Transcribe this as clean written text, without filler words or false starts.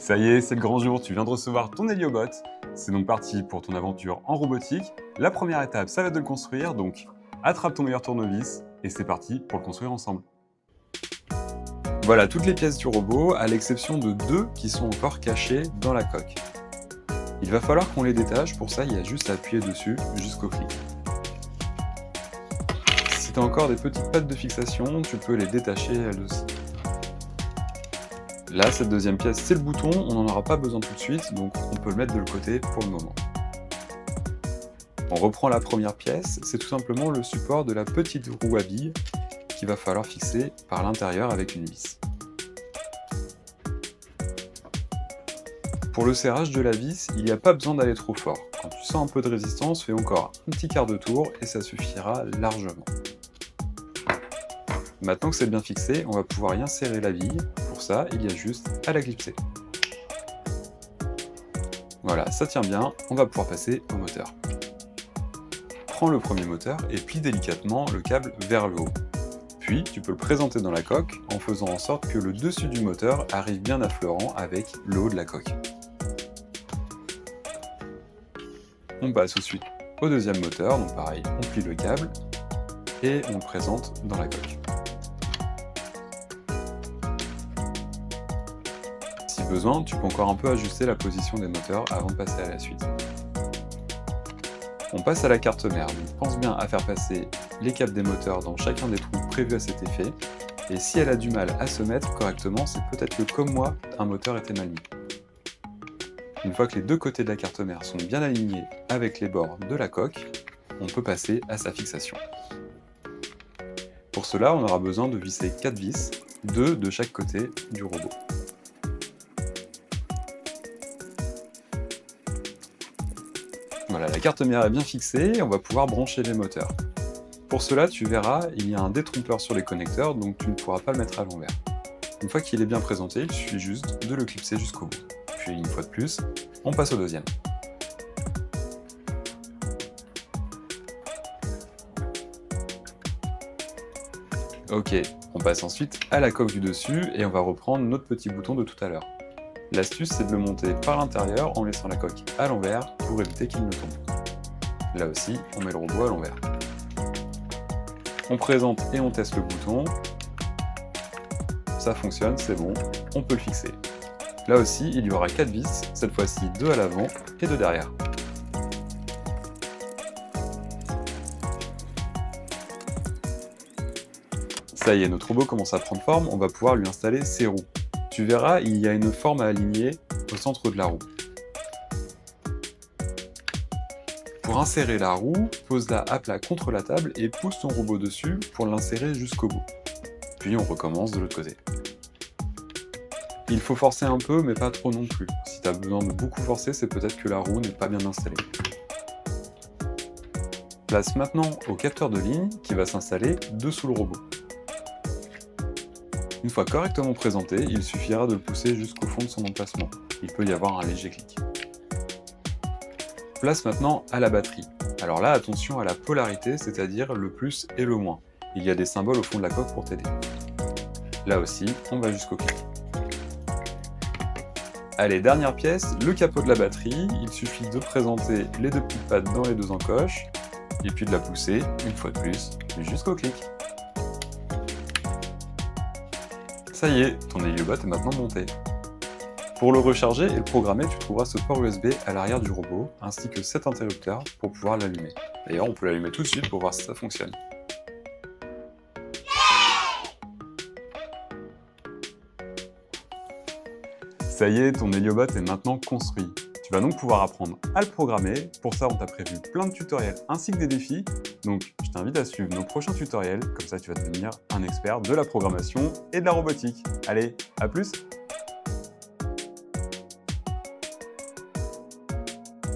Ça y est, c'est le grand jour, tu viens de recevoir ton Héliobot. C'est donc parti pour ton aventure en robotique. La première étape, ça va être de le construire, donc attrape ton meilleur tournevis et c'est parti pour le construire ensemble. Voilà toutes les pièces du robot, à l'exception de deux qui sont encore cachées dans la coque. Il va falloir qu'on les détache, pour ça il y a juste à appuyer dessus jusqu'au clic. Si tu as encore des petites pattes de fixation, tu peux les détacher elles aussi. Là, cette deuxième pièce, c'est le bouton, on n'en aura pas besoin tout de suite, donc on peut le mettre de le côté pour le moment. On reprend la première pièce, c'est tout simplement le support de la petite roue à billes qu'il va falloir fixer par l'intérieur avec une vis. Pour le serrage de la vis, il n'y a pas besoin d'aller trop fort. Quand tu sens un peu de résistance, fais encore un petit quart de tour et ça suffira largement. Maintenant que c'est bien fixé, on va pouvoir y insérer la bille. Pour ça, il y a juste à la clipser. Voilà, ça tient bien, on va pouvoir passer au moteur. Prends le premier moteur et plie délicatement le câble vers le haut. Puis, tu peux le présenter dans la coque en faisant en sorte que le dessus du moteur arrive bien affleurant avec le haut de la coque. On passe ensuite au deuxième moteur, donc pareil, on plie le câble et on le présente dans la coque. Si besoin, tu peux encore un peu ajuster la position des moteurs avant de passer à la suite. On passe à la carte mère, donc pense bien à faire passer les câbles des moteurs dans chacun des trous prévus à cet effet, et si elle a du mal à se mettre correctement, c'est peut-être que comme moi, un moteur était mal mis. Une fois que les deux côtés de la carte mère sont bien alignés avec les bords de la coque, on peut passer à sa fixation. Pour cela, on aura besoin de visser 4 vis, 2 de chaque côté du robot. Voilà, la carte mère est bien fixée, on va pouvoir brancher les moteurs. Pour cela, tu verras, il y a un détrompeur sur les connecteurs, donc tu ne pourras pas le mettre à l'envers. Une fois qu'il est bien présenté, il suffit juste de le clipser jusqu'au bout. Puis une fois de plus, on passe au deuxième. Ok, on passe ensuite à la coque du dessus et on va reprendre notre petit bouton de tout à l'heure. L'astuce, c'est de le monter par l'intérieur en laissant la coque à l'envers pour éviter qu'il ne tombe. Là aussi, on met le robot à l'envers. On présente et on teste le bouton. Ça fonctionne, c'est bon, on peut le fixer. Là aussi, il y aura 4 vis, cette fois-ci 2 à l'avant et 2 derrière. Ça y est, notre robot commence à prendre forme, on va pouvoir lui installer ses roues. Tu verras, il y a une forme à aligner au centre de la roue. Pour insérer la roue, pose-la à plat contre la table et pousse ton robot dessus pour l'insérer jusqu'au bout. Puis on recommence de l'autre côté. Il faut forcer un peu, mais pas trop non plus. Si tu as besoin de beaucoup forcer, c'est peut-être que la roue n'est pas bien installée. Place maintenant au capteur de ligne qui va s'installer dessous le robot. Une fois correctement présenté, il suffira de le pousser jusqu'au fond de son emplacement. Il peut y avoir un léger clic. Place maintenant à la batterie. Alors là, attention à la polarité, c'est-à-dire le plus et le moins. Il y a des symboles au fond de la coque pour t'aider. Là aussi, on va jusqu'au clic. Allez, dernière pièce, le capot de la batterie. Il suffit de présenter les deux petites pattes dans les deux encoches, et puis de la pousser, une fois de plus, jusqu'au clic. Ça y est, ton Héliobot est maintenant monté. Pour le recharger et le programmer, tu trouveras ce port USB à l'arrière du robot, ainsi que cet interrupteur pour pouvoir l'allumer. D'ailleurs, on peut l'allumer tout de suite pour voir si ça fonctionne. Ça y est, ton Héliobot est maintenant construit. Tu vas donc pouvoir apprendre à le programmer. Pour ça, on t'a prévu plein de tutoriels ainsi que des défis. Donc, je t'invite à suivre nos prochains tutoriels. Comme ça, tu vas devenir un expert de la programmation et de la robotique. Allez, à plus!